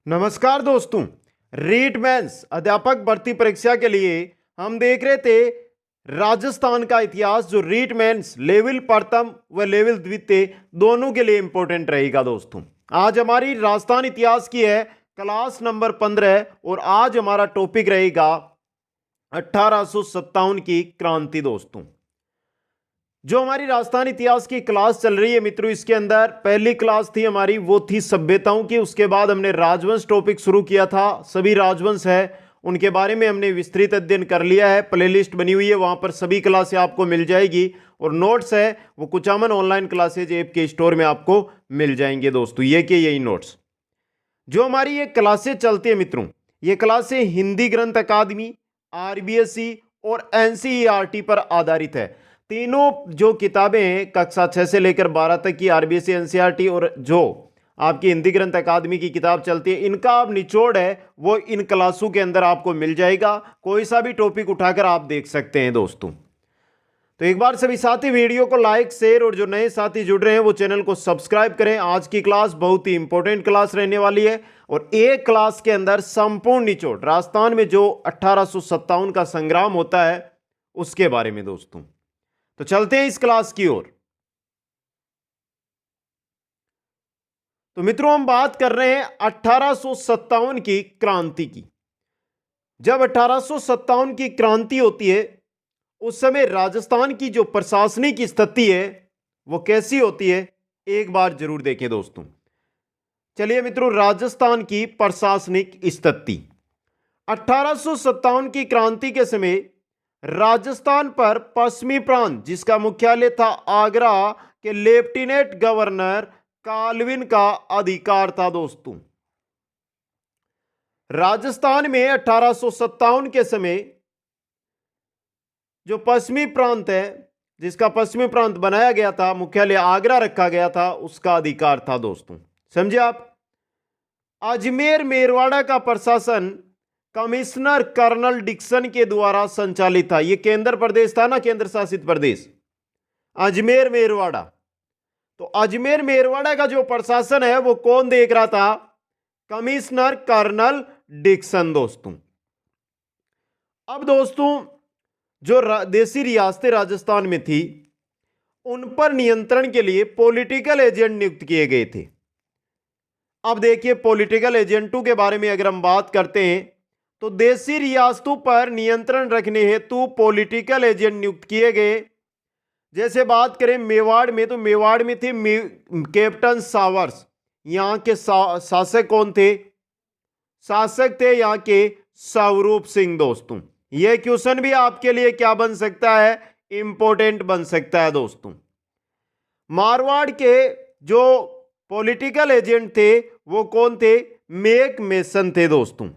नमस्कार दोस्तों। रीट मेंस अध्यापक भर्ती परीक्षा के लिए हम देख रहे थे राजस्थान का इतिहास, जो रीट मेंस लेवल प्रथम व लेवल द्वितीय दोनों के लिए इंपॉर्टेंट रहेगा। दोस्तों आज हमारी राजस्थान इतिहास की है क्लास नंबर 15 और आज हमारा टॉपिक रहेगा 1857 की क्रांति। दोस्तों जो हमारी राजस्थान इतिहास की क्लास चल रही है मित्रों, इसके अंदर पहली क्लास थी हमारी, वो थी सभ्यताओं की। उसके बाद हमने राजवंश टॉपिक शुरू किया था। सभी राजवंश है उनके बारे में हमने विस्तृत अध्ययन कर लिया है। प्लेलिस्ट बनी हुई है, वहां पर सभी क्लासें आपको मिल जाएगी और नोट्स है वो कुचामन ऑनलाइन क्लासेज ऐप के स्टोर में आपको मिल जाएंगे। दोस्तों ये के यही नोट्स जो हमारी ये क्लासें चलती है मित्रों, ये क्लासें हिंदी ग्रंथ अकादमी, आरबीएसई और एनसीईआरटी पर आधारित है। तीनों जो किताबें हैं कक्षा 6 से लेकर 12 तक की आरबीएसई एनसीईआरटी और जो आपकी हिंदी ग्रंथ अकादमी की किताब चलती है, इनका अब निचोड़ है वो इन क्लासों के अंदर आपको मिल जाएगा। कोई सा भी टॉपिक उठाकर आप देख सकते हैं। दोस्तों तो एक बार सभी साथी वीडियो को लाइक शेयर और जो नए साथी जुड़ रहे हैं वो चैनल को सब्सक्राइब करें। आज की क्लास बहुत ही इंपॉर्टेंट क्लास रहने वाली है और एक क्लास के अंदर संपूर्ण निचोड़ राजस्थान में जो 1857 का संग्राम होता है उसके बारे में। दोस्तों तो चलते हैं इस क्लास की ओर। तो मित्रों हम बात कर रहे हैं 1857 की क्रांति की। जब 1857 की क्रांति होती है उस समय राजस्थान की जो प्रशासनिक स्थिति है वो कैसी होती है, एक बार जरूर देखें। दोस्तों चलिए मित्रों, राजस्थान की प्रशासनिक स्थिति 1857 की क्रांति के समय राजस्थान पर पश्चिमी प्रांत जिसका मुख्यालय था आगरा के लेफ्टिनेंट गवर्नर काल्विन का अधिकार था। दोस्तों राजस्थान में 1857 के समय जो पश्चिमी प्रांत है जिसका पश्चिमी प्रांत बनाया गया था, मुख्यालय आगरा रखा गया था, उसका अधिकार था। दोस्तों समझे आप। अजमेर मेरवाड़ा का प्रशासन कमिश्नर कर्नल डिक्सन के द्वारा संचालित था। यह केंद्र प्रदेश था ना, केंद्र शासित प्रदेश अजमेर मेरवाड़ा। तो अजमेर मेरवाड़ा का जो प्रशासन है वो कौन देख रहा था? Commissioner colonel Dixon. दोस्तों अब दोस्तों जो देसी रियासतें राजस्थान में थी उन पर नियंत्रण के लिए पॉलिटिकल एजेंट नियुक्त किए गए थे। अब देखिए पॉलिटिकल एजेंटों के बारे में अगर हम बात करते हैं तो देसी रियासतों पर नियंत्रण रखने हेतु पॉलिटिकल एजेंट नियुक्त किए गए। जैसे बात करें मेवाड़ में, तो मेवाड़ में थे कैप्टन सावर्स। यहां के शासक कौन थे? शासक थे यहां के स्वरूप सिंह। दोस्तों यह क्वेश्चन भी आपके लिए क्या बन सकता है? इंपॉर्टेंट बन सकता है। दोस्तों मारवाड़ के जो पॉलिटिकल एजेंट थे वो कौन थे? मेक मेसन थे। दोस्तों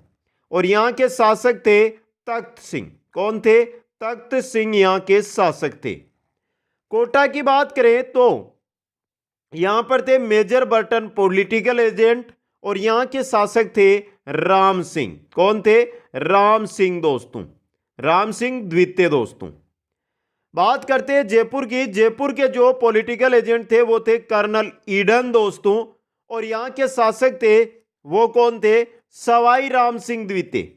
और यहां के शासक थे तख्त सिंह। कौन थे? तख्त सिंह यहां के शासक थे। कोटा की बात करें तो यहां पर थे मेजर बर्टन पॉलिटिकल एजेंट और यहां के शासक थे राम सिंह। कौन थे? राम सिंह। दोस्तों राम सिंह द्वितीय। दोस्तों बात करते हैं जयपुर की। जयपुर के जो पॉलिटिकल एजेंट थे वो थे कर्नल ईडन। दोस्तों और यहां के शासक थे वो कौन थे? सवाई राम सिंह द्वितीय।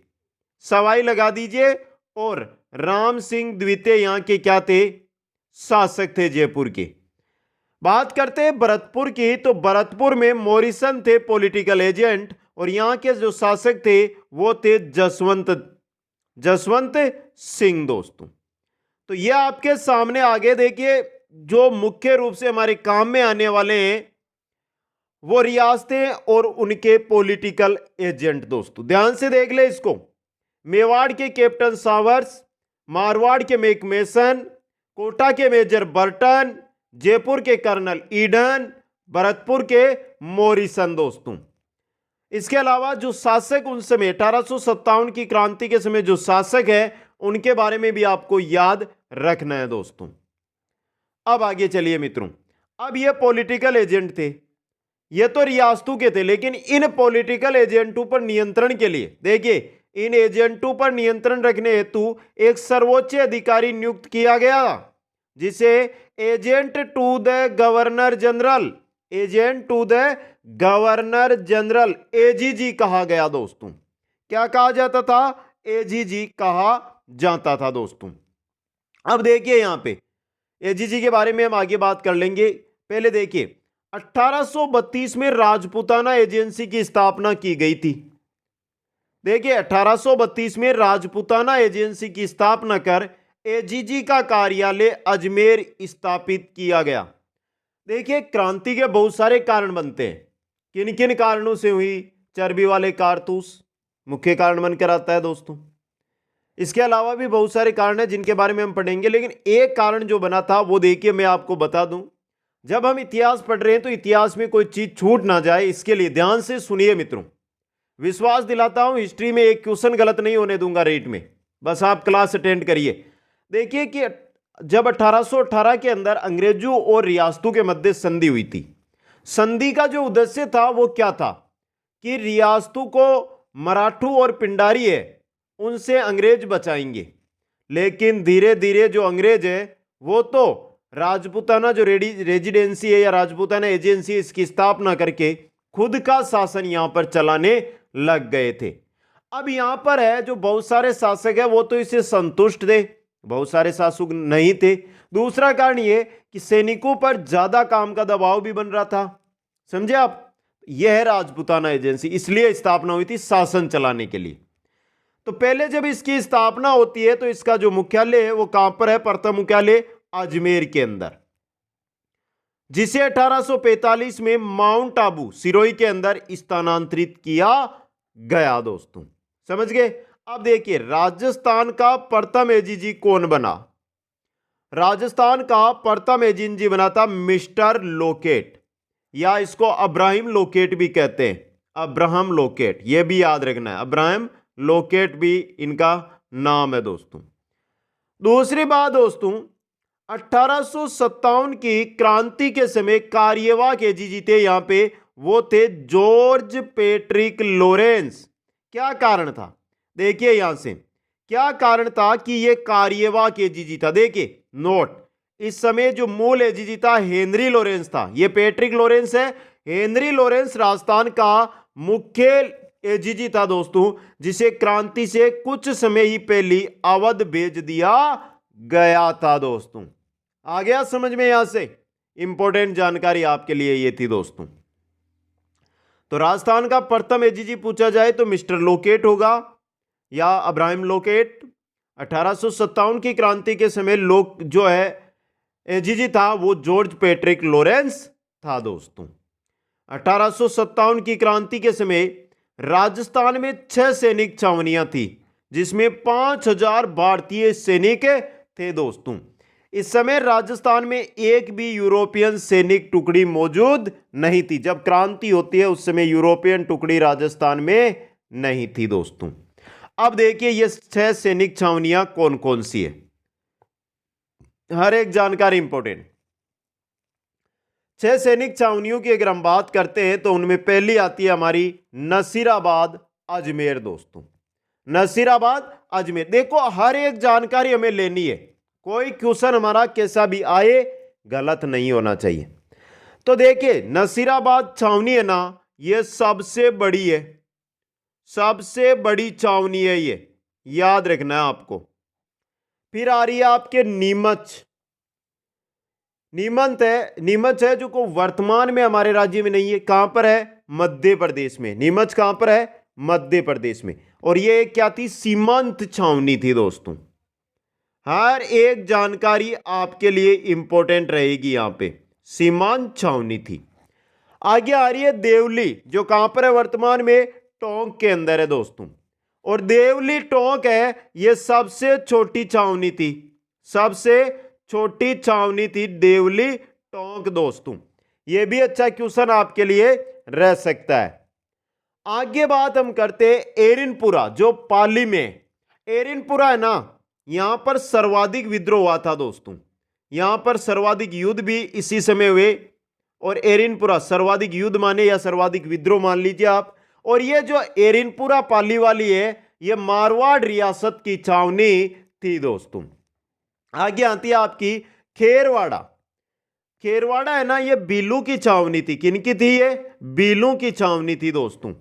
सवाई लगा दीजिए। और राम सिंह द्वितीय यहां के क्या थे? शासक थे जयपुर के। बात करते हैं भरतपुर की, तो भरतपुर में मॉरिसन थे पॉलिटिकल एजेंट और यहां के जो शासक थे वो थे जसवंत सिंह। दोस्तों तो यह आपके सामने आगे देखिए जो मुख्य रूप से हमारे काम में आने वाले हैं वो रियासतें और उनके पॉलिटिकल एजेंट। दोस्तों ध्यान से देख ले इसको। मेवाड़ के कैप्टन सावर्स, मारवाड़ के मेक मेसन, कोटा के मेजर बर्टन, जयपुर के कर्नल ईडन, भरतपुर के मॉरिसन। दोस्तों इसके अलावा जो शासक उन समय 1857 की क्रांति के समय जो शासक है उनके बारे में भी आपको याद रखना है। दोस्तों अब आगे चलिए मित्रों। अब ये पॉलिटिकल एजेंट थे, ये तो रियासतों के थे, लेकिन इन पॉलिटिकल एजेंटों पर नियंत्रण के लिए देखिए इन एजेंटों पर नियंत्रण रखने हेतु एक सर्वोच्च अधिकारी नियुक्त किया गया जिसे agent to the governor general agent to the governor general, AGG कहा गया दोस्तों। क्या कहा जाता था? एजीजी कहा जाता था दोस्तों। अब देखिए यहां पे एजीजी के बारे में हम आगे बात कर लेंगे। पहले देखिए 1832 में राजपूताना एजेंसी की स्थापना की गई थी। देखिए 1832 में राजपूताना एजेंसी की स्थापना कर एजीजी का कार्यालय अजमेर स्थापित किया गया। देखिए क्रांति के बहुत सारे कारण बनते हैं। किन किन कारणों से हुई? चर्बी वाले कारतूस मुख्य कारण बनकर आता है दोस्तों। इसके अलावा भी बहुत सारे कारण हैं जिनके बारे में हम पढ़ेंगे, लेकिन एक कारण जो बना था वो देखिए मैं आपको बता दूं। जब हम इतिहास पढ़ रहे हैं तो इतिहास में कोई चीज छूट ना जाए, इसके लिए ध्यान से सुनिए मित्रों। विश्वास दिलाता हूं हिस्ट्री में एक क्वेश्चन गलत नहीं होने दूंगा रेट में, बस आप क्लास अटेंड करिए। देखिए कि जब 1818 के अंदर अंग्रेजों और रियासतों के मध्य संधि हुई थी, संधि का जो उद्देश्य था वो क्या था कि रियासतों को मराठू और पिंडारी है उनसे अंग्रेज बचाएंगे। लेकिन धीरे धीरे जो अंग्रेज है वो तो राजपूताना जो रेजिडेंसी है या राजपूताना एजेंसी है इसकी स्थापना करके खुद का शासन यहां पर चलाने लग गए थे। अब यहां पर है जो बहुत सारे शासक है वो तो इसे संतुष्ट थे, बहुत सारे शासक नहीं थे। दूसरा कारण ये कि सैनिकों पर ज्यादा काम का दबाव भी बन रहा था। समझे आप? यह है राजपूताना एजेंसी, इसलिए स्थापना हुई थी शासन चलाने के लिए। तो पहले जब इसकी स्थापना होती है तो इसका जो मुख्यालय है वो कहां पर है? प्रथम मुख्यालय अजमेर के अंदर, जिसे 1845 में माउंट आबू सिरोही के अंदर स्थानांतरित किया गया दोस्तों। समझ गए? अब देखिए राजस्थान का प्रथम एजीजी कौन बना? राजस्थान का प्रथम एजेंसी बना था मिस्टर लोकेट, या इसको अब्राहम लोकेट भी कहते हैं। अब्राहम लोकेट, यह भी याद रखना है, अब्राहम लोकेट भी इनका नाम है दोस्तों। दूसरी बात दोस्तों, 1857 की क्रांति के समय कार्यवाहक एजीजी थे यहां पे, वो थे जॉर्ज पैट्रिक लॉरेंस। क्या कारण था? देखिए यहां से क्या कारण था कि यह कार्यवाहक एजीजी था। देखिए नोट, इस समय जो मूल एजीजी था हेनरी लॉरेंस था, यह पैट्रिक लॉरेंस है। हेनरी लॉरेंस राजस्थान का मुख्य एजीजी था दोस्तों, जिसे क्रांति से कुछ समय ही पहले अवध भेज दिया गया था दोस्तों। आ गया समझ में? यहां से इंपॉर्टेंट जानकारी आपके लिए ये थी दोस्तों। तो राजस्थान का प्रथम एजीजी पूछा जाए तो मिस्टर लोकेट होगा या अब्राहम लोकेट। 1857 की क्रांति के समय लोग जो है एजीजी था वो जॉर्ज पैट्रिक लॉरेंस था दोस्तों। 1857 की क्रांति के समय राजस्थान में 6 सैनिक छावनियां थी, जिसमें 5000 भारतीय सैनिक थे दोस्तों। इस समय राजस्थान में एक भी यूरोपियन सैनिक टुकड़ी मौजूद नहीं थी। जब क्रांति होती है उस समय यूरोपियन टुकड़ी राजस्थान में नहीं थी दोस्तों। अब देखिए ये 6 सैनिक छावनियां कौन कौन सी है, हर एक जानकारी इंपॉर्टेंट। 6 सैनिक छावनियों की अगर हम बात करते हैं तो उनमें पहली आती है हमारी नसीराबाद अजमेर दोस्तों। नसीराबाद अजमेर, देखो हर एक जानकारी हमें लेनी है, कोई क्वेश्चन हमारा कैसा भी आए गलत नहीं होना चाहिए। तो देखिए नसीराबाद छावनी है ना, ये सबसे बड़ी है, सबसे बड़ी छावनी है, ये याद रखना है आपको। फिर आ रही है आपके नीमच। नीमच है जो को वर्तमान में हमारे राज्य में नहीं है। कहां पर है? मध्य प्रदेश में। नीमच कहां पर है? मध्य प्रदेश में। और ये क्या थी? सीमांत छावनी थी दोस्तों। हर एक जानकारी आपके लिए इंपॉर्टेंट रहेगी यहां पे। सीमांत छावनी थी। आगे आ रही है देवली, जो कहां पर है वर्तमान में? टोंक के अंदर है दोस्तों। और देवली टोंक है, यह सबसे छोटी छावनी थी, सबसे छोटी छावनी थी देवली टोंक दोस्तों। यह भी अच्छा क्वेश्चन आपके लिए रह सकता है। आगे बात हम करते हैं एरिनपुरा, जो पाली में। एरिनपुरा है ना, यहां पर सर्वाधिक विद्रोह हुआ था दोस्तों। यहां पर सर्वाधिक युद्ध भी इसी समय हुए। और एरिनपुरा सर्वाधिक युद्ध माने या सर्वाधिक विद्रोह मान लीजिए आप। और ये जो एरिनपुरा पाली वाली है, ये मारवाड़ रियासत की छावनी थी दोस्तों। आगे आती है आपकी खेरवाड़ा। खेरवाड़ा है ना, ये बीलू की छावनी थी। किनकी थी ये? बीलू की छावनी थी दोस्तों।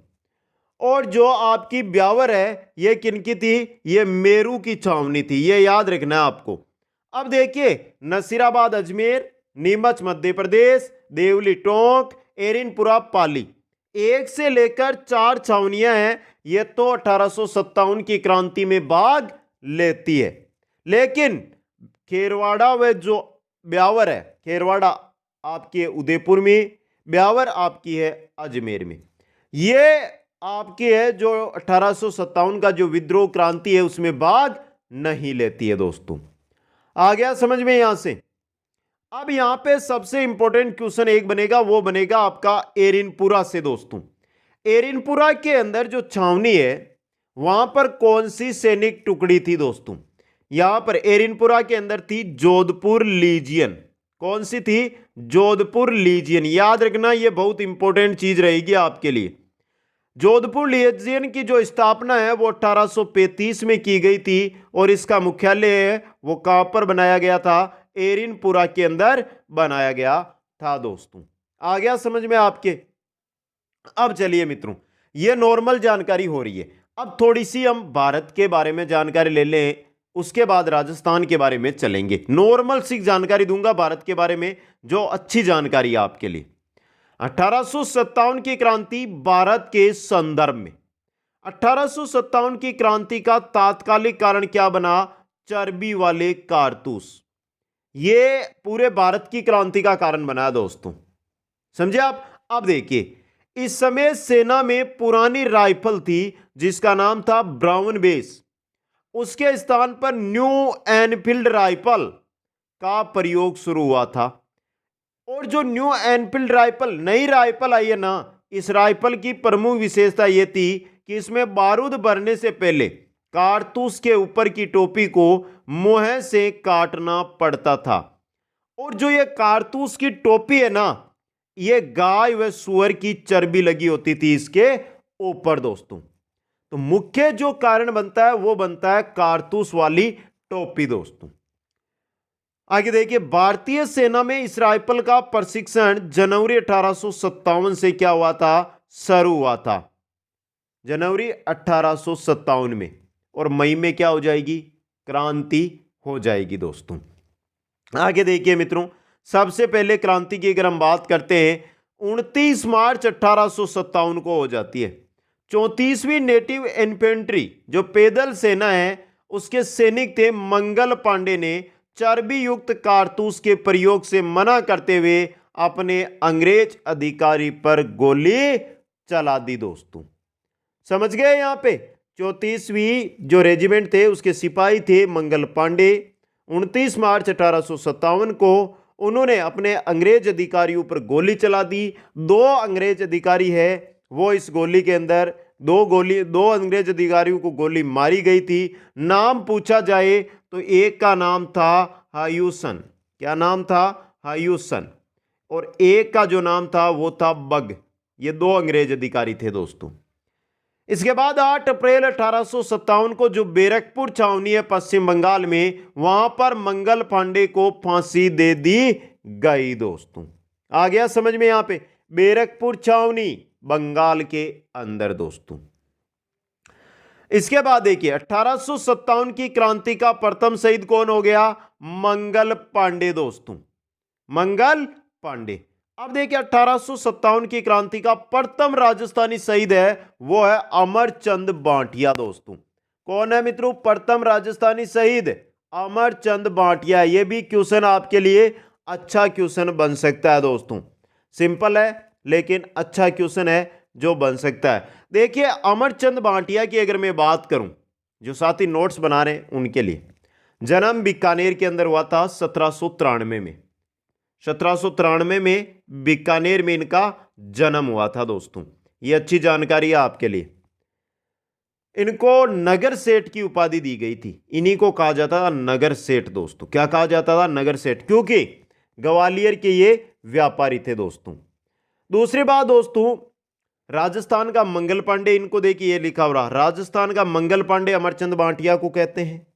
और जो आपकी ब्यावर है ये किनकी थी? ये मेरू की छावनी थी। ये याद रखना है आपको। अब देखिए, नसीराबाद अजमेर, नीमच मध्य प्रदेश, देवली टोंक, एरिनपुरा पाली, एक से लेकर 4 छावनियां हैं। ये तो 1857 की क्रांति में भाग लेती है। लेकिन खेरवाड़ा व जो ब्यावर है, खेरवाड़ा आपके उदयपुर में, ब्यावर आपकी है अजमेर में। ये आपकी है जो 1857 का जो विद्रोह क्रांति है उसमें भाग नहीं लेती है दोस्तों। आ गया समझ में यहां से? अब यहां पे सबसे इंपॉर्टेंट क्वेश्चन एक बनेगा, वो बनेगा आपका एरिनपुरा से दोस्तों। एरिनपुरा के अंदर जो छावनी है वहां पर कौन सी सैनिक टुकड़ी थी दोस्तों? यहां पर एरिनपुरा के अंदर थी जोधपुर लीजियन। कौन सी थी? जोधपुर लीजियन। याद रखना, यह बहुत इंपॉर्टेंट चीज रहेगी आपके लिए। जोधपुर लीजियन की जो स्थापना है वो 1835 में की गई थी और इसका मुख्यालय है वो कहां पर बनाया गया था? एरिनपुरा के अंदर बनाया गया था दोस्तों। आ गया समझ में आपके? अब चलिए मित्रों, ये नॉर्मल जानकारी हो रही है। अब थोड़ी सी हम भारत के बारे में जानकारी ले लें, उसके बाद राजस्थान के बारे में चलेंगे। नॉर्मल सी जानकारी दूंगा भारत के बारे में, जो अच्छी जानकारी है आपके लिए। 1857 की क्रांति भारत के संदर्भ में, 1857 की क्रांति का तात्कालिक कारण क्या बना? चर्बी वाले कारतूस। ये पूरे भारत की क्रांति का कारण बना दोस्तों। समझे आप? अब देखिए, इस समय सेना में पुरानी राइफल थी जिसका नाम था ब्राउन बेस। उसके स्थान पर न्यू एनफील्ड राइफल का प्रयोग शुरू हुआ था। और जो न्यू एनफील्ड राइफल, नई राइफल आई है ना, इस राइफल की प्रमुख विशेषता यह थी कि इसमें बारूद भरने से पहले कारतूस के ऊपर की टोपी को मुंह से काटना पड़ता था। और जो ये कारतूस की टोपी है ना, ये गाय व सुअर की चर्बी लगी होती थी इसके ऊपर दोस्तों। तो मुख्य जो कारण बनता है वो बनता है कारतूस वाली टोपी दोस्तों। आगे देखिए, भारतीय सेना में इस राइफल का प्रशिक्षण जनवरी 1857 से क्या हुआ था? शुरू हुआ था जनवरी 1857 में, और मई में क्या हो जाएगी? क्रांति हो जाएगी दोस्तों। आगे देखिए मित्रों, सबसे पहले क्रांति की अगर हम बात करते हैं, 29 मार्च 1857 को हो जाती है। 34वीं नेटिव इन्फेंट्री जो पैदल सेना है उसके सैनिक थे मंगल पांडे ने चर्बी युक्त कारतूस के प्रयोग से मना करते हुए अपने अंग्रेज अधिकारी पर गोली चला दी दोस्तों। समझ गए? यहां पे 34वीं जो रेजिमेंट थे उसके सिपाही थे मंगल पांडे। 29 मार्च 1857 को उन्होंने अपने अंग्रेज अधिकारियों पर गोली चला दी। 2 अंग्रेज अधिकारी है वो इस गोली के अंदर, 2 अंग्रेज अधिकारियों को गोली मारी गई थी। नाम पूछा जाए तो एक का नाम था हायूसन। क्या नाम था? हायूसन। और एक का जो नाम था वो था बग। ये 2 अंग्रेज अधिकारी थे दोस्तों। इसके बाद 8 अप्रैल 1857 को जो बैरकपुर छावनी है पश्चिम बंगाल में, वहां पर मंगल पांडे को फांसी दे दी गई दोस्तों। आ गया समझ में? यहां पे बैरकपुर छावनी बंगाल के अंदर दोस्तों। इसके बाद देखिए, 1857 की क्रांति का प्रथम शहीद कौन हो गया? मंगल पांडे दोस्तों, मंगल पांडे। अब देखिए, 1857 की क्रांति का प्रथम राजस्थानी शहीद है वो है अमरचंद बांटिया दोस्तों। कौन है मित्रों प्रथम राजस्थानी शहीद? अमरचंद बांटिया। यह भी क्वेश्चन आपके लिए अच्छा क्वेश्चन बन सकता है दोस्तों। सिंपल है लेकिन अच्छा क्वेश्चन है जो बन सकता है। देखिए, अमरचंद बांटिया की अगर मैं बात करूं, जो साथी नोट्स बना रहे हैं उनके लिए, जन्म बीकानेर के अंदर हुआ था 1793 में। 1793 में बीकानेर में इनका जन्म हुआ था दोस्तों। ये अच्छी जानकारी है आपके लिए। इनको नगर सेठ की उपाधि दी गई थी। इन्हीं को कहा जाता था नगर सेठ दोस्तों। क्या कहा जाता था? नगर सेठ, क्योंकि ग्वालियर के ये व्यापारी थे दोस्तों। दूसरी बात दोस्तों, राजस्थान का मंगल पांडे, इनको देखिए ये लिखा हो रहा, राजस्थान का मंगल पांडे अमरचंद बांटिया को कहते हैं।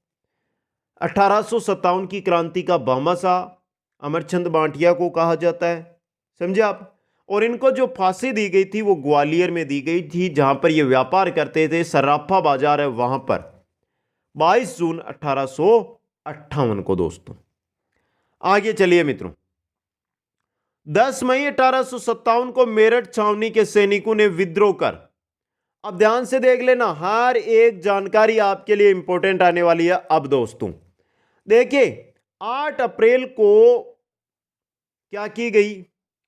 1857 की क्रांति का भामाशाह अमरचंद भाटिया को कहा जाता है, समझे आप। और इनको जो फांसी दी गई थी वो ग्वालियर में दी गई थी, जहां पर ये व्यापार करते थे, सराफा बाजार है वहां पर, 22 जून 1858 को दोस्तों। आगे चलिए मित्रों, 10 मई 1857 को मेरठ छावनी के सैनिकों ने विद्रोह कर, अब ध्यान से देख लेना, हर एक जानकारी आपके लिए इंपॉर्टेंट आने वाली है। अब दोस्तों देखिए, 8 अप्रैल को क्या की गई,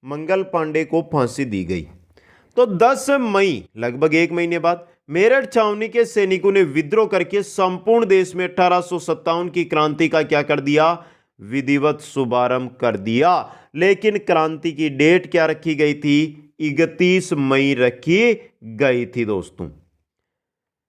मंगल पांडे को फांसी दी गई। तो 10 मई लगभग 1 महीने बाद मेरठ छावनी के सैनिकों ने विद्रोह करके संपूर्ण देश में 1857 की क्रांति का क्या कर दिया, विधिवत शुभारंभ कर दिया। लेकिन क्रांति की डेट क्या रखी गई थी, 31 मई रखी गई थी दोस्तों।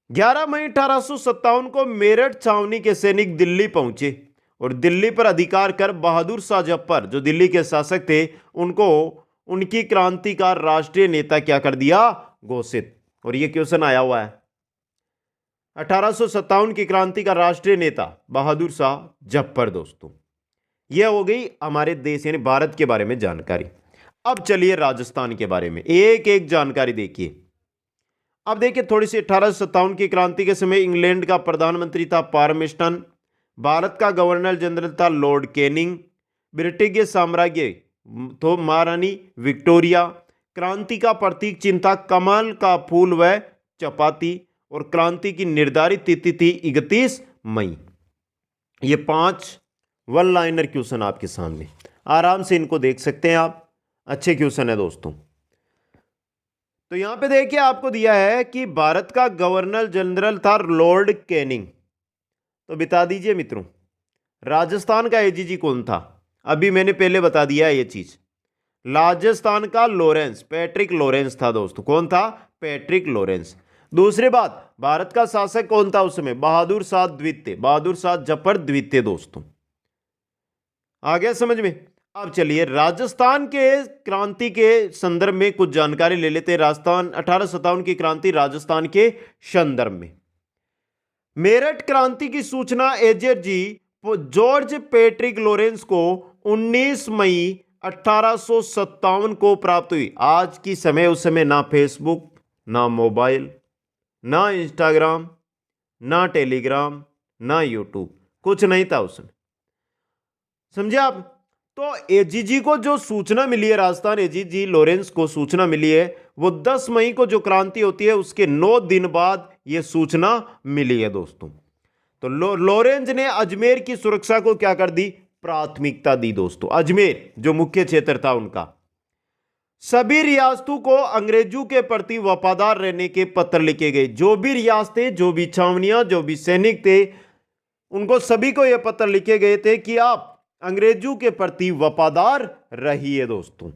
11 मई 1857 को मेरठ छावनी के सैनिक दिल्ली पहुंचे और दिल्ली पर अधिकार कर बहादुर शाह जफर, जो दिल्ली के शासक थे, उनको उनकी क्रांति का राष्ट्रीय नेता क्या कर दिया, घोषित। और यह क्वेश्चन आया हुआ है, 1857 की क्रांति का राष्ट्रीय नेता बहादुर शाह जफर दोस्तों। यह हो गई हमारे देश यानी भारत के बारे में जानकारी। अब चलिए राजस्थान के बारे में एक एक जानकारी देखिए। अब देखिए थोड़ी सी, 1857 की क्रांति के समय इंग्लैंड का प्रधानमंत्री था पारमेस्टन, भारत का गवर्नर जनरल था लॉर्ड कैनिंग, ब्रिटिश साम्राज्य तो महारानी विक्टोरिया, क्रांति का प्रतीक चिन्ह था कमल का फूल व चपाती, और क्रांति की निर्धारित तिथि थी 31 मई। ये 5 वन लाइनर क्वेश्चन आपके सामने, आराम से इनको देख सकते हैं आप, अच्छे क्वेश्चन है दोस्तों। तो यहां पे देखिए आपको दिया है कि भारत का गवर्नर जनरल था लॉर्ड कैनिंग। तो बता दीजिए मित्रों, राजस्थान का एजीजी कौन था, अभी मैंने पहले बता दिया है ये चीज। राजस्थान का लॉरेंस, पैट्रिक लॉरेंस था दोस्तों। कौन था, पैट्रिक लॉरेंस। दूसरी बात, भारत का शासक कौन था उस समय, बहादुर शाह द्वितीय, बहादुर शाह जफर द्वितीय दोस्तों। आ गया समझ में। अब चलिए राजस्थान के क्रांति के संदर्भ में कुछ जानकारी ले लेते हैं। राजस्थान 1857 की क्रांति राजस्थान के संदर्भ में, मेरठ क्रांति की सूचना एजेजी जॉर्ज पैट्रिक लॉरेंस को 19 मई 1857 को प्राप्त हुई। आज की समय, उस समय ना फेसबुक, ना मोबाइल, ना इंस्टाग्राम, ना टेलीग्राम, ना यूट्यूब, कुछ नहीं था उस समय, समझे आप। तो एजीजी को जो सूचना मिली है, राजस्थान एजीजी लॉरेंस को सूचना मिली है, वो 10 मई को जो क्रांति होती है उसके 9 दिन बाद यह सूचना मिली है दोस्तों। तो लॉरेंस ने अजमेर की सुरक्षा को क्या कर दी, प्राथमिकता दी दोस्तों। अजमेर जो मुख्य क्षेत्र था उनका, सभी रियासतों को अंग्रेजों के प्रति वफादार रहने के पत्र लिखे गए। जो भी रियासतें, जो भी छावनियां, जो भी सैनिक थे, उनको सभी को यह पत्र लिखे गए थे कि आप अंग्रेजों के प्रति वफादार रहिए दोस्तों।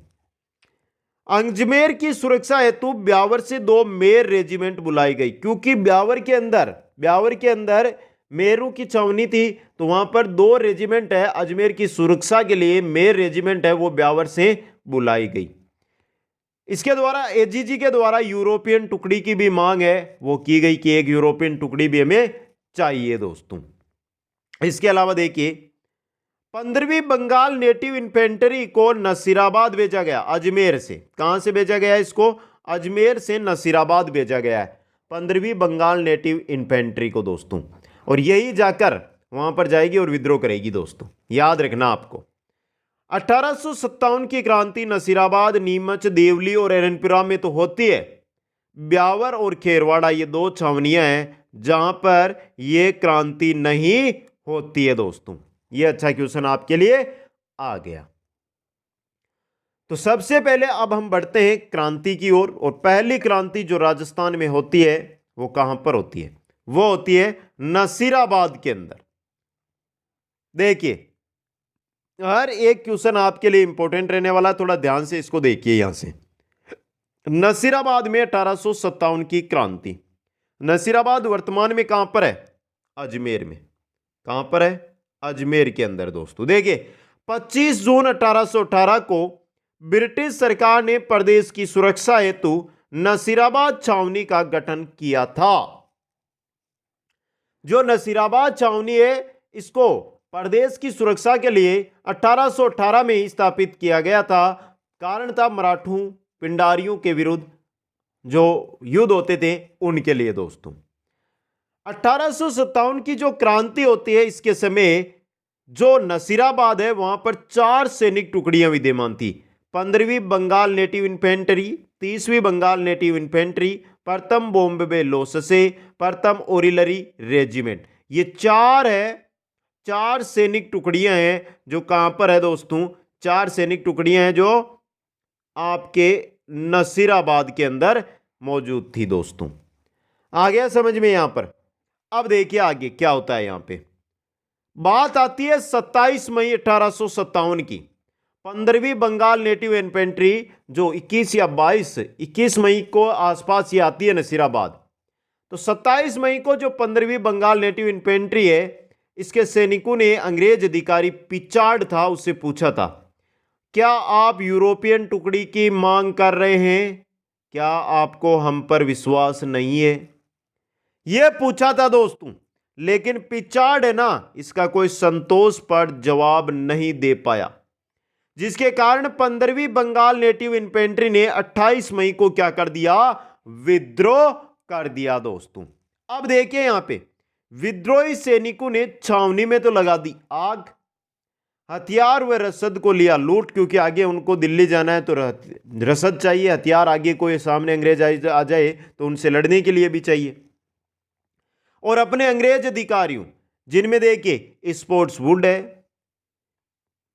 अजमेर की सुरक्षा हेतु ब्यावर से 2 मेर रेजिमेंट बुलाई गई, क्योंकि ब्यावर के अंदर मेरू की छावनी थी, तो वहां पर 2 रेजिमेंट है अजमेर की सुरक्षा के लिए, मेर रेजिमेंट है वो ब्यावर से बुलाई गई। इसके द्वारा एजीजी के द्वारा यूरोपियन टुकड़ी की भी मांग है, वो की गई कि एक यूरोपियन टुकड़ी भी हमें चाहिए दोस्तों। इसके अलावा देखिए 15वीं बंगाल नेटिव इन्फेंट्री को नसीराबाद भेजा गया, अजमेर से। कहां से भेजा गया इसको, अजमेर से नसीराबाद भेजा गया है 15वीं बंगाल नेटिव इन्फेंट्री को दोस्तों। और यही जाकर वहां पर जाएगी और विद्रोह करेगी दोस्तों, याद रखना आपको। 1857 की क्रांति नसीराबाद, नीमच, देवली और एरनपुरा में तो होती है। ब्यावर और खेरवाड़ा ये 2 छावनियां हैं जहां पर यह क्रांति नहीं होती है दोस्तों। ये अच्छा क्वेश्चन आपके लिए आ गया। तो सबसे पहले अब हम बढ़ते हैं क्रांति की ओर, और पहली क्रांति जो राजस्थान में होती है वो कहां पर होती है, वो होती है नसीराबाद के अंदर। देखिए हर एक क्वेश्चन आपके लिए इंपॉर्टेंट रहने वाला, थोड़ा ध्यान से इसको देखिए। यहां से नसीराबाद में 1857 की क्रांति, नसीराबाद वर्तमान में कहां पर है, अजमेर में। कहां पर है, अजमेर के अंदर दोस्तों। देखिए 25 जून 1818 को ब्रिटिश सरकार ने प्रदेश की सुरक्षा हेतु नसीराबाद छावनी का गठन किया था। जो नसीराबाद छावनी है, इसको प्रदेश की सुरक्षा के लिए 1818 में ही स्थापित किया गया था। कारण था मराठों पिंडारियों के विरुद्ध जो युद्ध होते थे उनके लिए दोस्तों। 1857 की जो क्रांति होती है, इसके समय जो नसीराबाद है वहां पर 4 सैनिक टुकड़ियां विद्यमान थी। 15वीं बंगाल नेटिव इन्फेंट्री, 30वीं बंगाल नेटिव इन्फेंट्री, प्रथम बॉम्बे लोससे, प्रथम ओरिलरी रेजिमेंट। ये 4 सैनिक टुकड़ियां हैं जो कहां पर है दोस्तों, 4 सैनिक टुकड़ियां हैं जो आपके नसीराबाद के अंदर मौजूद थी दोस्तों। आ गया समझ में यहां पर। अब देखिए आगे क्या होता है। यहां पे बात आती है 27 मई 1857 की। 15वीं बंगाल नेटिव इन्फेंट्री जो 21 या 21 मई को आसपास ये आती है नसीराबाद। तो 27 मई को जो 15वीं बंगाल नेटिव इन्फेंट्री है, इसके सैनिकों ने अंग्रेज अधिकारी पिचार्ड था उससे पूछा था, क्या आप यूरोपियन टुकड़ी की मांग कर रहे हैं? क्या आपको हम पर विश्वास नहीं है? यह पूछा था दोस्तों। लेकिन पिचार्ड है ना, इसका कोई संतोषप्रद जवाब नहीं दे पाया, जिसके कारण 15वीं बंगाल नेटिव इन्फेंट्री ने 28 मई को क्या कर दिया? विद्रोह कर दिया दोस्तों। अब देखिए यहां पे विद्रोही सैनिकों ने छावनी में तो लगा दी आग, हथियार व रसद को लिया लूट, क्योंकि आगे उनको दिल्ली जाना है तो रसद चाहिए, हथियार आगे कोई सामने अंग्रेज आ जाए तो उनसे लड़ने के लिए भी चाहिए। और अपने अंग्रेज अधिकारियों, जिनमें देखिए स्पोर्ट्सवुड है,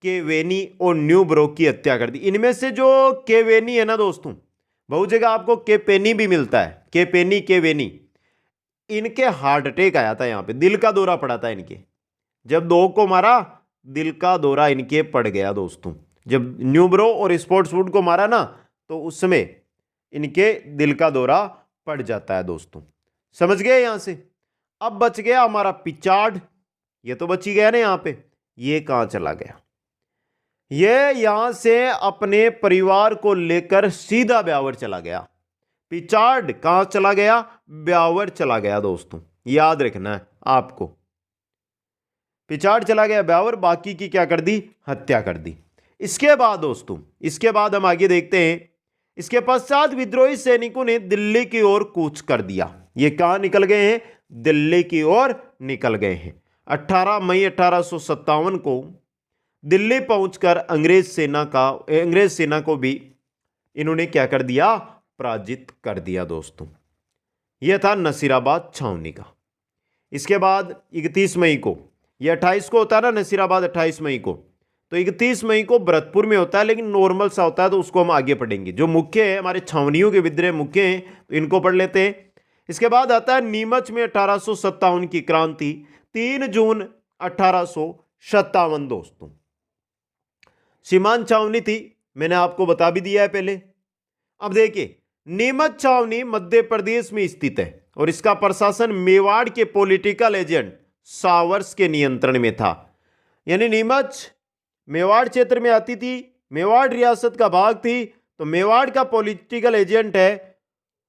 केवेनी और न्यू ब्रो की हत्या कर दी। इनमें से जो केवेनी है ना दोस्तों, बहुत जगह आपको केपेनी भी मिलता है, केपेनी केवेनी, इनके हार्ट अटैक आया था, यहां पे दिल का दौरा पड़ा था इनके। जब 2 को मारा, दिल का दौरा इनके पड़ गया दोस्तों। जब न्यू ब्रो और स्पोर्ट्सवुड को मारा ना, तो उस समय इनके दिल का दौरा पड़ जाता है दोस्तों। समझ गए यहां से। अब बच गया हमारा पिचार्ड, ये तो बच ही गया ना यहां पे। ये कहां चला गया? ये यहां से अपने परिवार को लेकर सीधा ब्यावर चला गया। पिचार्ड कहां चला गया? ब्यावर चला गया दोस्तों, याद रखना है आपको। पिचार्ड चला गया ब्यावर, बाकी की क्या कर दी? हत्या कर दी। इसके बाद दोस्तों, इसके बाद हम आगे देखते हैं। इसके पश्चात विद्रोही सैनिकों ने दिल्ली की ओर कूच कर दिया। ये कहां निकल गए हैं? दिल्ली की ओर निकल गए हैं। 18 मई 1857 को दिल्ली पहुंचकर अंग्रेज सेना को भी इन्होंने क्या कर दिया? पराजित कर दिया दोस्तों। यह था नसीराबाद छावनी का। इसके बाद 31 मई को, यह 28 को होता है ना नसीराबाद, 28 मई को, तो 31 मई को भरतपुर में होता है, लेकिन नॉर्मल सा होता है तो उसको हम आगे पढ़ेंगे। जो मुख्य है हमारे छावनियों के विद्रोह मुख्य हैं तो इनको पढ़ लेते हैं। इसके बाद आता है नीमच में 1857 की क्रांति, 3 जून 1857 दोस्तों। सीमांत छावनी थी, मैंने आपको बता भी दिया है पहले। अब देखिए, नीमच छावनी मध्य प्रदेश में स्थित है और इसका प्रशासन मेवाड़ के पॉलिटिकल एजेंट सावर्स के नियंत्रण में था। यानी नीमच मेवाड़ क्षेत्र में आती थी, मेवाड़ रियासत का भाग थी, तो मेवाड़ का पॉलिटिकल एजेंट है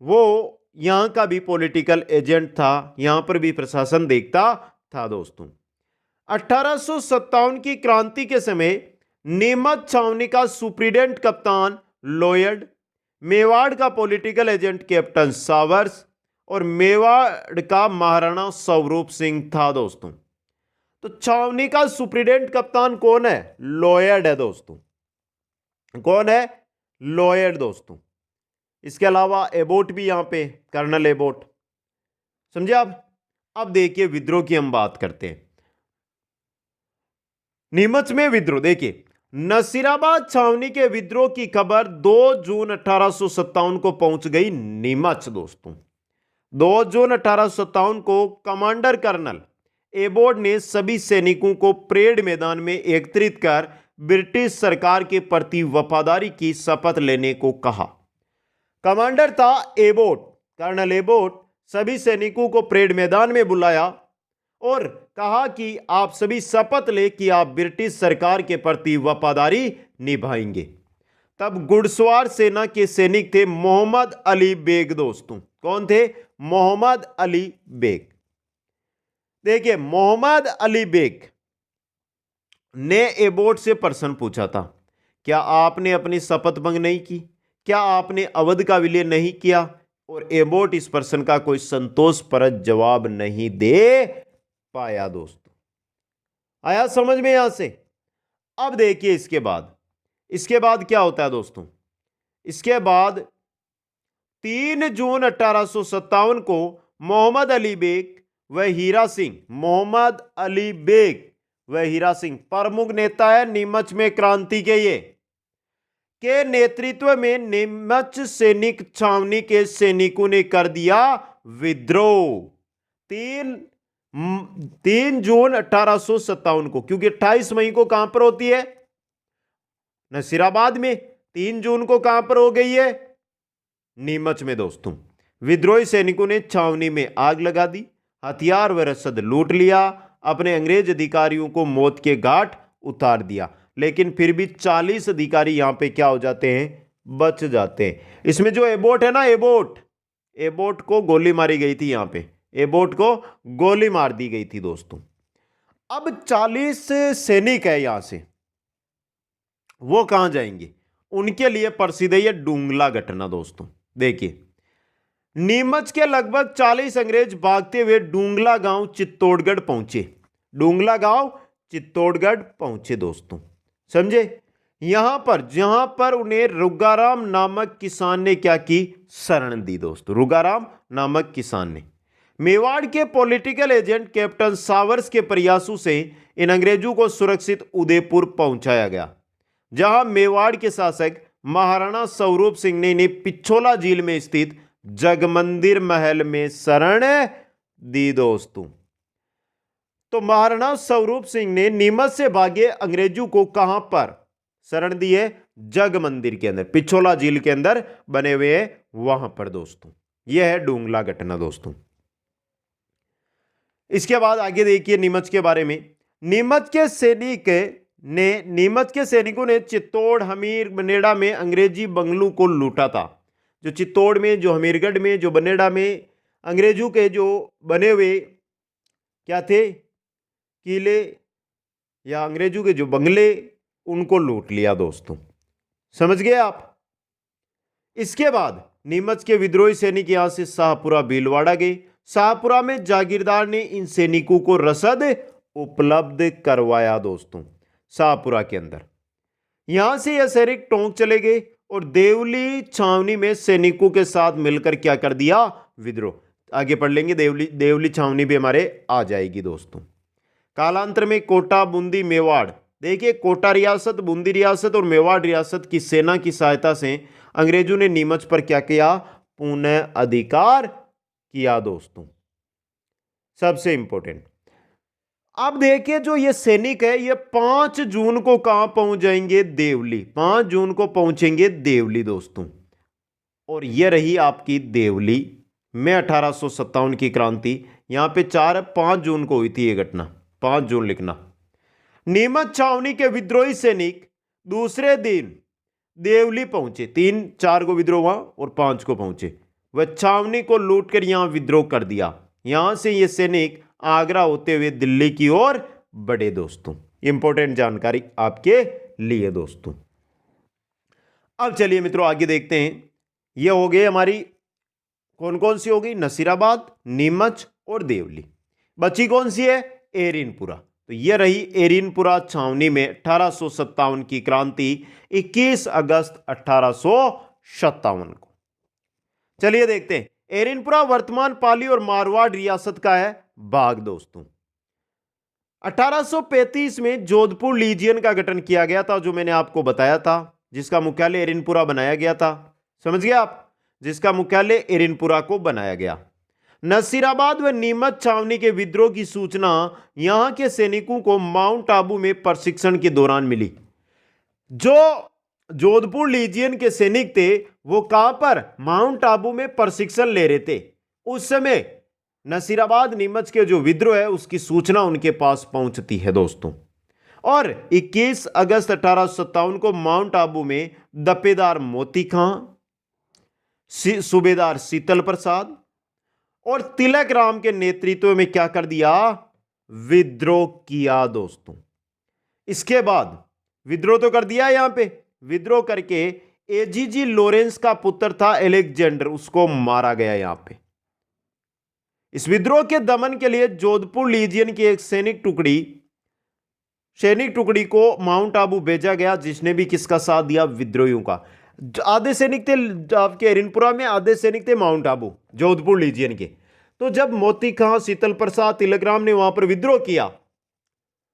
वो यहां का भी पॉलिटिकल एजेंट था, यहां पर भी प्रशासन देखता था दोस्तों। 1857 की क्रांति के समय नीमच छावनी का सुप्रीडेंट कप्तान लॉयड, मेवाड़ का पॉलिटिकल एजेंट कैप्टन सावर्स और मेवाड़ का महाराणा स्वरूप सिंह था दोस्तों। तो छावनी का सुप्रीडेंट कप्तान कौन है? लॉयड है दोस्तों। कौन है? लॉयड दोस्तों। इसके अलावा एबोट भी यहां पे, कर्नल एबोट, समझे आप। अब देखिए विद्रोह की हम बात करते हैं। नीमच में विद्रोह, देखिए नसीराबाद छावनी के विद्रोह की खबर 2 जून 1857 को पहुंच गई नीमच दोस्तों। 2 जून 1857 को कमांडर कर्नल एबोट ने सभी सैनिकों को परेड मैदान में एकत्रित कर ब्रिटिश सरकार के प्रति वफादारी की शपथ लेने को कहा। कमांडर था एबोट, कर्नल एबोट। सभी सैनिकों को परेड मैदान में बुलाया और कहा कि आप सभी शपथ ले कि आप ब्रिटिश सरकार के प्रति वफादारी निभाएंगे। तब घुड़सवार सेना के सैनिक थे मोहम्मद अली बेग दोस्तों। कौन थे? मोहम्मद अली बेग। देखिए मोहम्मद अली बेग ने एबोट से प्रश्न पूछा था, क्या आपने अपनी शपथ भंग नहीं की? क्या आपने अवध का विलय नहीं किया? और एबोट इस प्रश्न का कोई संतोषप्रद जवाब नहीं दे पाया दोस्तों। आया समझ में यहां से? अब देखिए इसके बाद क्या होता है दोस्तों। इसके बाद 3 जून 1857 को मोहम्मद अली बेग व हीरा सिंह, मोहम्मद अली बेग व हीरा सिंह प्रमुख नेता है नीमच में क्रांति के नेतृत्व में नीमच सैनिक छावनी के सैनिकों ने कर दिया विद्रोह। 3 जून 1857 को, क्योंकि 28 मई को कहां पर होती है? नसीराबाद में। 3 जून को कहां पर हो गई है? नीमच में दोस्तों। विद्रोही सैनिकों ने छावनी में आग लगा दी, हथियार व रसद लूट लिया, अपने अंग्रेज अधिकारियों को मौत के घाट उतार दिया। लेकिन फिर भी 40 अधिकारी यहां पे क्या हो जाते हैं? बच जाते हैं। इसमें जो एबोट है ना, एबोट को गोली मारी गई थी। यहां पे एबोट को गोली मार दी गई थी दोस्तों। अब 40 सैनिक है यहां से, वो कहां जाएंगे? उनके लिए प्रसिद्ध है यह डूंगला घटना दोस्तों। देखिए, नीमच के लगभग 40 अंग्रेज भागते हुए डूंगला गांव चित्तौड़गढ़ पहुंचे। डूंगला गांव चित्तौड़गढ़ पहुंचे दोस्तों, समझे? जहां पर उन्हें रुगाराम नामक किसान ने क्या की? शरण दी दोस्तों। रुगाराम नामक किसान ने। मेवाड़ के पॉलिटिकल एजेंट कैप्टन सावर्स के प्रयासों से इन अंग्रेजों को सुरक्षित उदयपुर पहुंचाया गया, जहां मेवाड़ के शासक महाराणा स्वरूप सिंह ने इन्हें पिछोला झील में स्थित जगमंदिर महल में शरण दी दोस्तों। तो महाराणा स्वरूप सिंह ने नीमच से भागे अंग्रेजों को कहां पर शरण दी है? जग मंदिर के अंदर, पिछोला झील के अंदर बने हुए वहां पर दोस्तों। यह है डूंगला घटना दोस्तों। इसके बाद आगे देखिए नीमच के बारे में। नीमच के सैनिकों ने चित्तौड़, हमीर, बनेड़ा में अंग्रेजी बंगलों को लूटा था। जो चित्तौड़ में, जो हमीरगढ़ में, जो बनेड़ा में अंग्रेजों के जो बने हुए क्या थे? किले या अंग्रेजों के जो बंगले, उनको लूट लिया दोस्तों। समझ गए आप? इसके बाद नीमच के विद्रोही सैनिक यहां से शाहपुरा भीलवाड़ा गए। शाहपुरा में जागीरदार ने इन सैनिकों को रसद उपलब्ध करवाया दोस्तों। शाहपुरा के अंदर यहां से यह सैनिक टोंक चले गए और देवली छावनी में सैनिकों के साथ मिलकर क्या कर दिया? विद्रोह। आगे पढ़ लेंगे, देवली छावनी भी हमारे आ जाएगी दोस्तों। कालांतर में कोटा, बूंदी, मेवाड़, देखिए कोटा रियासत, बूंदी रियासत और मेवाड़ रियासत की सेना की सहायता से अंग्रेजों ने नीमच पर क्या किया? पुनः अधिकार किया दोस्तों। सबसे इंपॉर्टेंट, अब देखिए जो ये सैनिक है ये 5 जून को कहां पहुंच जाएंगे? देवली। 5 जून को पहुंचेंगे देवली दोस्तों। और ये रही आपकी देवली में 1857 की क्रांति। यहां पे 5 जून को हुई थी ये घटना। 5 जून लिखना। नीमच छावनी के विद्रोही सैनिक दूसरे दिन देवली पहुंचे। 3-4 को विद्रोह हुआ और 5 को पहुंचे। वह छावनी को लूटकर यहां विद्रोह कर दिया। यहां से ये सैनिक आगरा होते हुए दिल्ली की ओर बढ़े दोस्तों। इंपॉर्टेंट जानकारी आपके लिए दोस्तों। अब चलिए मित्रों आगे देखते हैं। ये हो गए हमारी कौन कौन सी हो गई? नसीराबाद, नीमच और देवली। बची कौन सी है? एरिनपुरा। तो यह रही एरिनपुरा छावनी में 1857 की क्रांति 21 अगस्त 1857 को। चलिए देखते हैं। एरिनपुरा वर्तमान पाली और मारवाड़ रियासत का है भाग दोस्तों। 1835 में जोधपुर लीजियन का गठन किया गया था, जो मैंने आपको बताया था, जिसका मुख्यालय एरिनपुरा बनाया गया था। समझ गए आप? जिसका मुख्यालय एरिनपुरा को बनाया गया। नसीराबाद व नीमच छावनी के विद्रोह की सूचना यहां के सैनिकों को माउंट आबू में प्रशिक्षण के दौरान मिली। जो जोधपुर लीजियन के सैनिक थे वो कहां पर? माउंट आबू में प्रशिक्षण ले रहे थे। उस समय नसीराबाद, नीमच के जो विद्रोह है उसकी सूचना उनके पास पहुंचती है दोस्तों। और 21 अगस्त 1857 को माउंट आबू में दपेदार मोती खां, सूबेदार शीतल प्रसाद और तिलक राम के नेतृत्व में क्या कर दिया? विद्रोह किया दोस्तों। इसके बाद विद्रोह तो कर दिया यहां पे, विद्रोह करके एजीजी लॉरेंस का पुत्र था अलेक्जेंडर, उसको मारा गया यहां पे। इस विद्रोह के दमन के लिए जोधपुर लीजियन की एक सैनिक टुकड़ी को माउंट आबू भेजा गया, जिसने भी किसका साथ दिया, विद्रोहियों का। आधे सैनिक थे आपके एरिनपुरा में, आधे सैनिक थे माउंट आबू जोधपुर लीजियन के। तो जब मोती खां, शीतल प्रसाद, तिलकराम ने वहां पर विद्रोह किया,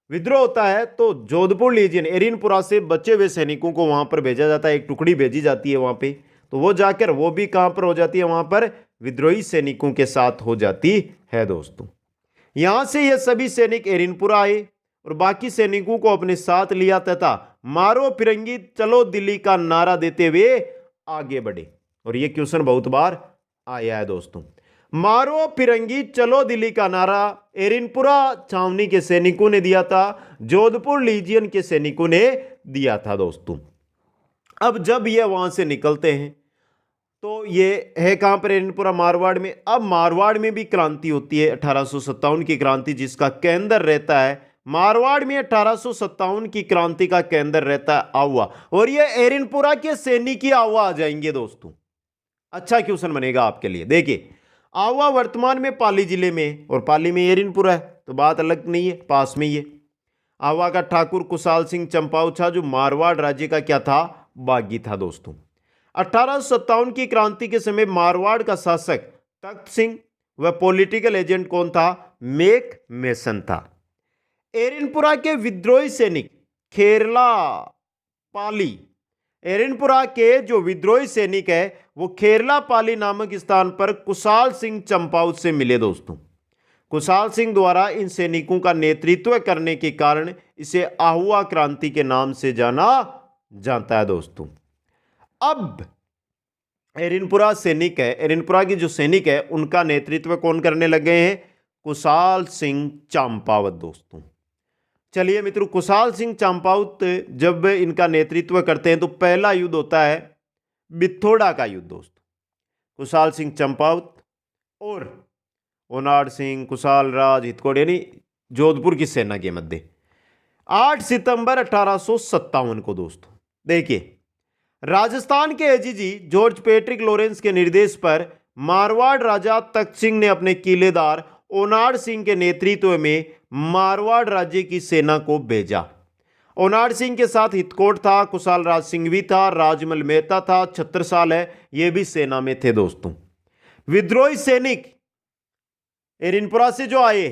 विद्रोह होता है तो जोधपुर लीजियन एरिनपुरा से बचे हुए सैनिकों को वहां पर भेजा जाता है, एक टुकड़ी भेजी जाती है वहां पे। तो वो जाकर वो भी कहां पर हो जाती है, वहां पर विद्रोही सैनिकों के साथ हो जाती है दोस्तों। यहां से ये सभी सैनिक एरिनपुरा आए और बाकी सैनिकों को अपने साथ लिया तथा मारो फिरंगी चलो दिल्ली का नारा देते हुए आगे बढ़े। और ये क्वेश्चन बहुत बार आया है दोस्तों। मारो फिरंगी चलो दिल्ली का नारा एरिनपुरा छावनी के सैनिकों ने दिया था, जोधपुर लीजियन के सैनिकों ने दिया था दोस्तों। अब जब ये वहां से निकलते हैं तो ये है कहां पर, एरिनपुरा मारवाड़ में। अब मारवाड़ में भी क्रांति होती है, 1857 की क्रांति, जिसका केंद्र रहता है मारवाड़ में। 1857 की क्रांति का केंद्र रहता है आहुआ, और ये एरिनपुरा के सैनिक ही आहुआ आ जाएंगे दोस्तों। अच्छा क्वेश्चन बनेगा आपके लिए। देखिए, आहुआ वर्तमान में पाली जिले में, और पाली में एरिनपुरा है, तो बात अलग नहीं है, पास में ही है। आहुआ का ठाकुर कुशाल सिंह चंपाऊ था, जो मारवाड़ राज्य का क्या था, बागी था दोस्तों। 1857 की क्रांति के समय मारवाड़ का शासक तख्त सिंह व पॉलिटिकल एजेंट कौन था, मेक मेसन था। एरिनपुरा के विद्रोही सैनिक खेरला पाली, एरिनपुरा के जो विद्रोही सैनिक है वो खेरला पाली नामक स्थान पर कुशाल सिंह चंपाउत से मिले दोस्तों। कुशाल सिंह द्वारा इन सैनिकों का नेतृत्व करने के कारण इसे आहुआ क्रांति के नाम से जाना जाता है दोस्तों। अब एरिनपुरा सैनिक है, एरिनपुरा की जो सैनिक है उनका नेतृत्व कौन करने लगे हैं, कुशाल सिंह चंपावत दोस्तों। चलिए मित्रों, कुशाल सिंह चंपावत जब इनका नेतृत्व करते हैं तो पहला युद्ध होता है बिथोड़ा का युद्ध दोस्तों। कुशाल सिंह चंपावत और ओनाड सिंह, कुशाल राज, हितकोड़ यानी जोधपुर की सेना के मध्य 8 सितंबर 1857 को दोस्तों। देखिए, राजस्थान के एजीजी जॉर्ज पैट्रिक लॉरेंस के निर्देश पर मारवाड़ राजा तख्त सिंह ने अपने किलेदार ओनाड सिंह के नेतृत्व में मारवाड़ राज्य की सेना को भेजा। ओनाड सिंह के साथ हितकोट था, कुशाल राज सिंह भी था, राजमल मेहता था, छत्रसाल है, ये भी सेना में थे दोस्तों। विद्रोही सैनिक एरिनपुरा से जो आए,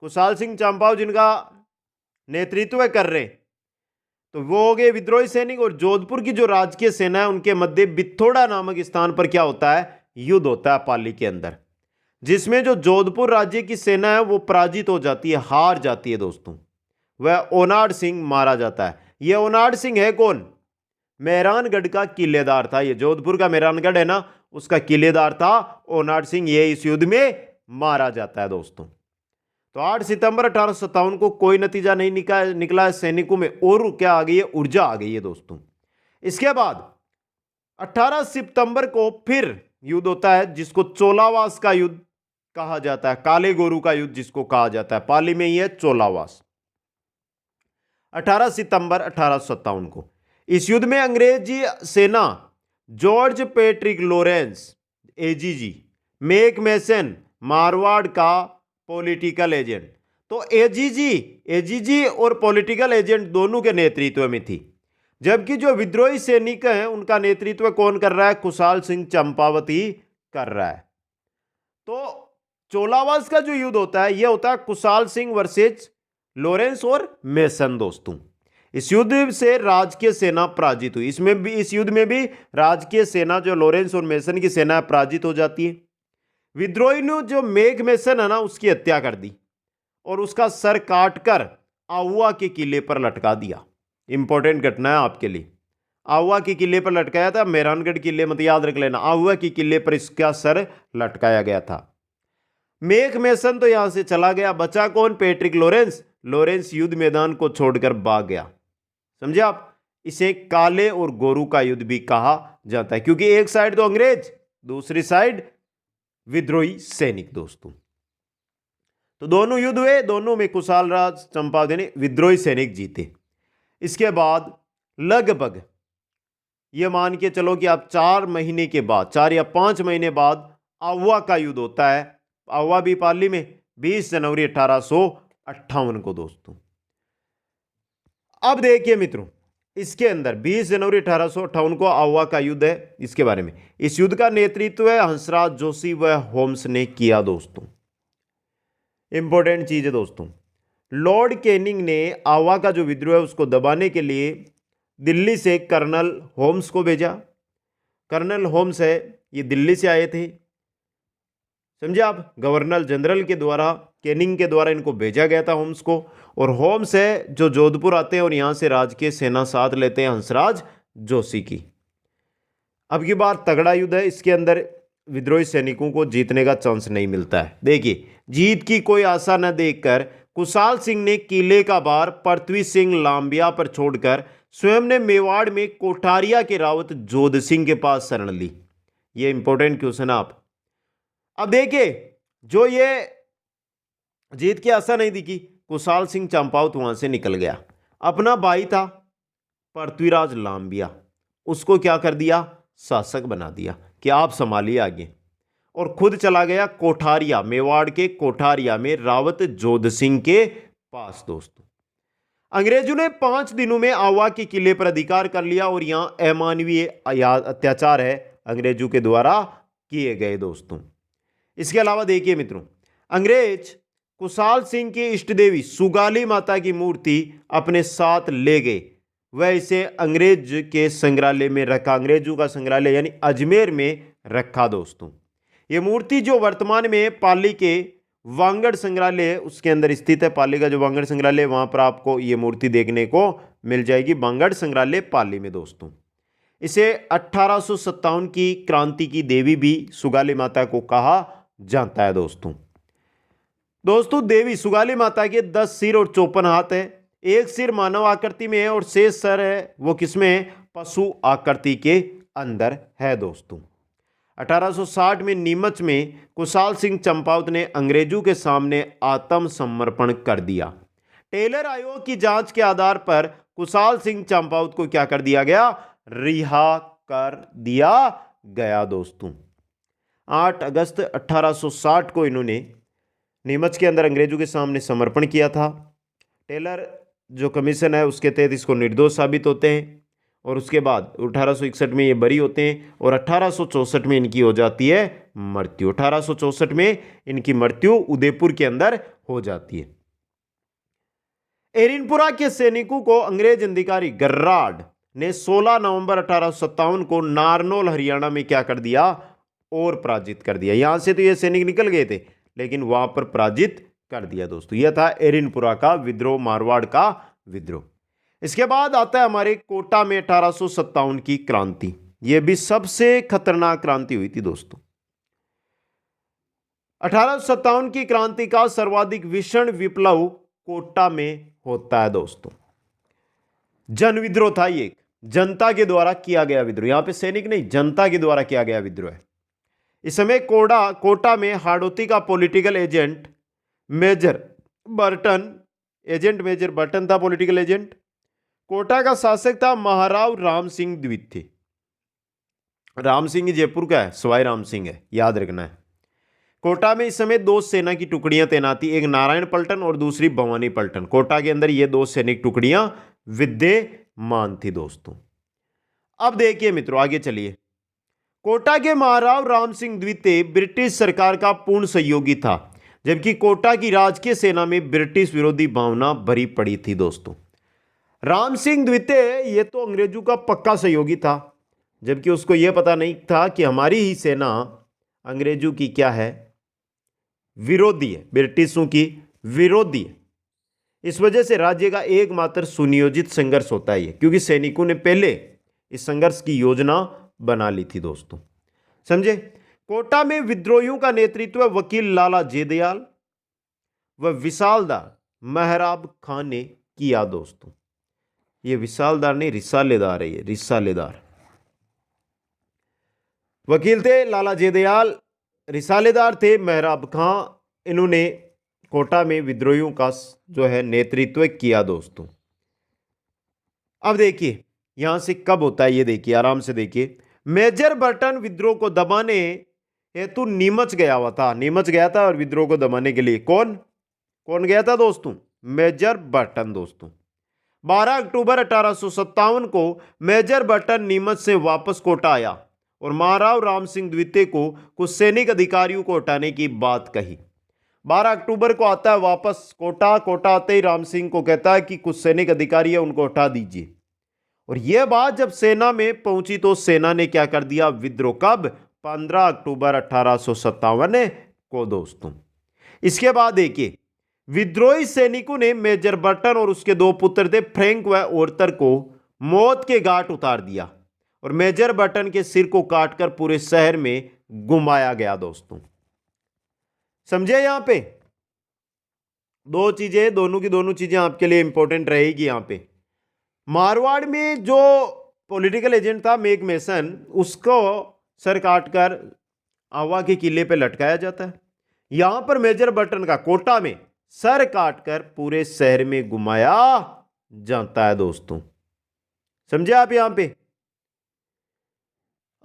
कुशाल सिंह चंपाव जिनका नेतृत्व कर रहे, तो वो हो गए विद्रोही सैनिक। और जोधपुर की जो राजकीय सेना है उनके मध्य बिथोड़ा नामक स्थान पर क्या होता है, युद्ध होता है पाली के अंदर, जिसमें जो जोधपुर राज्य की सेना है वो पराजित हो जाती है, हार जाती है दोस्तों। वह ओनाड सिंह मारा जाता है। यह ओनाड सिंह है कौन, मेहरानगढ़ का किलेदार था। ये जोधपुर का मेहरानगढ़ है ना, उसका किलेदार था ओनाड सिंह। ये इस युद्ध में मारा जाता है दोस्तों। तो 8 सितंबर 1857 को कोई नतीजा नहीं निकला है सैनिकों में, और क्या आ गई है, ऊर्जा आ गई है दोस्तों। इसके बाद 18 सितंबर को फिर युद्ध होता है, जिसको चोलावास का युद्ध कहा जाता है, काले गोरू का युद्ध जिसको कहा जाता है। पाली में ही है चोलावास, 18 सितंबर 1857 को। इस युद्ध में अंग्रेजी सेना George Patrick Lawrence AGG, make mason Marwar का पॉलिटिकल एजेंट, तो एजीजी और पॉलिटिकल एजेंट दोनों के नेतृत्व में थी। जबकि जो विद्रोही सैनिक हैं उनका नेतृत्व कौन कर रहा है, कुशाल सिंह चंपावती कर रहा है। तो चोलावास का जो युद्ध होता है यह होता है कुशाल सिंह वर्सेस लॉरेंस और मेसन दोस्तों। इस युद्ध से राजकीय सेना पराजित हुई। इस युद्ध में भी राजकीय सेना जो लॉरेंस और मेसन की सेना पराजित हो जाती है। विद्रोही ने जो मेक मेसन है ना, उसकी हत्या कर दी और उसका सर काटकर आहुआ के किले पर लटका दिया। इंपॉर्टेंट घटना है आपके लिए। आहुआ के किले पर लटकाया था, मेहरानगढ़ किले मत याद रख लेना, आहुआ के किले पर इसका सर लटकाया गया था। मेक मेसन तो यहां से चला गया, बचा कौन, पैट्रिक लॉरेंस। लॉरेंस युद्ध मैदान को छोड़कर भाग गया। समझे आप, इसे काले और गोरू का युद्ध भी कहा जाता है, क्योंकि एक साइड तो अंग्रेज, दूसरी साइड विद्रोही सैनिक दोस्तों। तो दोनों युद्ध हुए, दोनों में कुशाल राज चंपावत ने विद्रोही सैनिक जीते। इसके बाद लगभग ये मान के चलो कि आप 4 महीने के बाद, 4 या 5 महीने बाद आहुआ का युद्ध होता है। आहुआ भी पाली में 20 जनवरी 1858 को दोस्तों। अब देखिए मित्रों, इसके अंदर 20 जनवरी 1858 को आहुआ का युद्ध है। इसके बारे में, इस युद्ध का नेतृत्व हंसराज जोशी व होम्स ने किया दोस्तों। इंपॉर्टेंट चीज है दोस्तों, लॉर्ड कैनिंग ने आहुआ का जो विद्रोह है उसको दबाने के लिए दिल्ली से कर्नल होम्स को भेजा। कर्नल होम्स है, ये दिल्ली से आए थे, समझे आप। गवर्नर जनरल के द्वारा, कैनिंग के द्वारा इनको भेजा गया था होम्स को। और होम्स है जो जोधपुर आते हैं और यहां से राजकीय सेना साथ लेते हैं हंसराज जोशी की। अब की बार तगड़ा युद्ध है, इसके अंदर विद्रोही सैनिकों को जीतने का चांस नहीं मिलता है। देखिए, जीत की कोई आशा न देखकर कुशाल सिंह ने किले का भार पृथ्वी सिंह लांबिया पर छोड़कर स्वयं ने मेवाड़ में कोठारिया के रावत जोध सिंह के पास शरण ली। ये इंपॉर्टेंट क्वेश्चन आप। अब देखिए, जो ये जीत की आशा नहीं दिखी, कुशाल सिंह चंपावत वहां से निकल गया। अपना भाई था पृथ्वीराज लांबिया, उसको क्या कर दिया, शासक बना दिया कि आप संभालिए आगे। और खुद चला गया कोठारिया, मेवाड़ के कोठारिया में रावत जोध सिंह के पास दोस्तों। अंग्रेजों ने 5 दिनों में आहुआ के किले पर अधिकार कर लिया और यहां अमानवीय अत्याचार है अंग्रेजों के द्वारा किए गए दोस्तों। इसके अलावा देखिए मित्रों, अंग्रेज कुशाल सिंह की इष्ट देवी सुगाली माता की मूर्ति अपने साथ ले गए। वह इसे अंग्रेज के संग्रहालय में रखा, अंग्रेजों का संग्रहालय यानी अजमेर में रखा दोस्तों। ये मूर्ति जो वर्तमान में पाली के वांगड़ संग्रहालय उसके अंदर स्थित है, पाली का जो वांगड़ संग्रहालय, वहां पर आपको ये मूर्ति देखने को मिल जाएगी, वांगड़ संग्रहालय पाली में दोस्तों। इसे 1857 की क्रांति की देवी भी सुगाली माता को कहा जाता है दोस्तों। देवी सुगाली माता के 10 सिर और 54 हाथ है। एक सिर मानव आकृति में है और शेष सर है वो किसमें है, पशु आकृति के अंदर है दोस्तों। 1860 में नीमच में कुशाल सिंह चंपावत ने अंग्रेजों के सामने आत्मसमर्पण कर दिया। टेलर आयोग की जांच के आधार पर कुशाल सिंह चंपावत को क्या कर दिया गया, रिहा कर दिया गया दोस्तों। 8 अगस्त 1860 को इन्होंने नीमच के अंदर अंग्रेजों के सामने समर्पण किया था। टेलर जो कमीशन है उसके तहत इसको निर्दोष साबित होते हैं और उसके बाद 1861 में ये बरी होते हैं और 1864 में इनकी हो जाती है मृत्यु। 1864 में इनकी मृत्यु उदयपुर के अंदर हो जाती है। एरिनपुरा के सैनिकों को अंग्रेज अधिकारी गर्राड ने 16 नवंबर 1857 को नारनौल हरियाणा में क्या कर दिया, और पराजित कर दिया। यहां से तो ये सैनिक निकल गए थे लेकिन वहां पर पराजित कर दिया दोस्तों। यह था एरिनपुरा का विद्रोह, मारवाड़ का विद्रोह। इसके बाद आता है हमारे कोटा में 1857 की क्रांति। यह भी सबसे खतरनाक क्रांति हुई थी दोस्तों। 1857 की क्रांति का सर्वाधिक भीषण विप्लव कोटा में होता है दोस्तों। जन विद्रोह था, ये जनता के द्वारा किया गया विद्रोह, यहां पे सैनिक नहीं, जनता के द्वारा किया गया विद्रोह है। इस समय कोटा में हाड़ौती का पॉलिटिकल एजेंट मेजर बर्टन था पॉलिटिकल एजेंट। कोटा का शासक था महाराव राम सिंह द्वितीय। राम सिंह जयपुर का है, सवाई राम सिंह है, याद रखना है। कोटा में इस समय 2 सेना की टुकड़ियां तैनात थी, एक नारायण पलटन और दूसरी भवानी पलटन। कोटा के अंदर ये 2 सैनिक टुकड़ियां विद्यमान थी दोस्तों। अब देखिए मित्रों, आगे चलिए। कोटा के महाराव राम सिंह द्वितीय ब्रिटिश सरकार का पूर्ण सहयोगी था, जबकि कोटा की राजकीय सेना में ब्रिटिश विरोधी भावना भरी पड़ी थी दोस्तों। राम सिंह द्वितीय ये तो अंग्रेजों का पक्का सहयोगी था, जबकि उसको यह पता नहीं था कि हमारी ही सेना अंग्रेजों की क्या है, विरोधी है, ब्रिटिशों की विरोधी है। इस वजह से राज्य का एकमात्र सुनियोजित संघर्ष होता है ये, क्योंकि सैनिकों ने पहले इस संघर्ष की योजना बना ली थी दोस्तों, समझे। कोटा में विद्रोहियों का नेतृत्व वकील लाला जेदयाल व विशालदार मेहराब खान ने किया दोस्तों। ये विशालदार नहीं, रिसालेदार है, ये रिसालेदार वकील थे लाला जेदयाल, रिसालेदार थे मेहराब खां। इन्होंने कोटा में विद्रोहियों का जो है नेतृत्व किया दोस्तों। अब देखिए यहां से कब होता है, ये देखिए आराम से देखिए। मेजर बर्टन विद्रोह को दबाने हेतु नीमच गया हुआ था, नीमच गया था और विद्रोह को दबाने के लिए कौन कौन गया था दोस्तों? मेजर बर्टन दोस्तों। 12 अक्टूबर 1857 को मेजर बर्टन नीमच से वापस कोटा आया और महाराव राम सिंह द्वितीय को कुछ सैनिक अधिकारियों को हटाने की बात कही। 12 अक्टूबर को आता है वापस कोटा। कोटा आते ही राम सिंह को कहता है कि कुछ सैनिक अधिकारी है उनको हटा दीजिए। और यह बात जब सेना में पहुंची तो सेना ने क्या कर दिया? विद्रोह। कब? 15 अक्टूबर 1857 को दोस्तों। इसके बाद देखिए विद्रोही सैनिकों ने मेजर बर्टन और उसके दो पुत्र थे फ्रैंक व ओर्थर को मौत के घाट उतार दिया और मेजर बर्टन के सिर को काटकर पूरे शहर में घुमाया गया दोस्तों। समझे? यहां पे दो चीजें, दोनों की दोनों चीजें आपके लिए इंपॉर्टेंट रहेगी। यहां पे मारवाड़ में जो पॉलिटिकल एजेंट था मेक मेसन, उसको सर काटकर आवा के किले पे लटकाया जाता है। यहां पर मेजर बर्टन का कोटा में सर काटकर पूरे शहर में घुमाया जाता है दोस्तों। समझे आप? यहां पे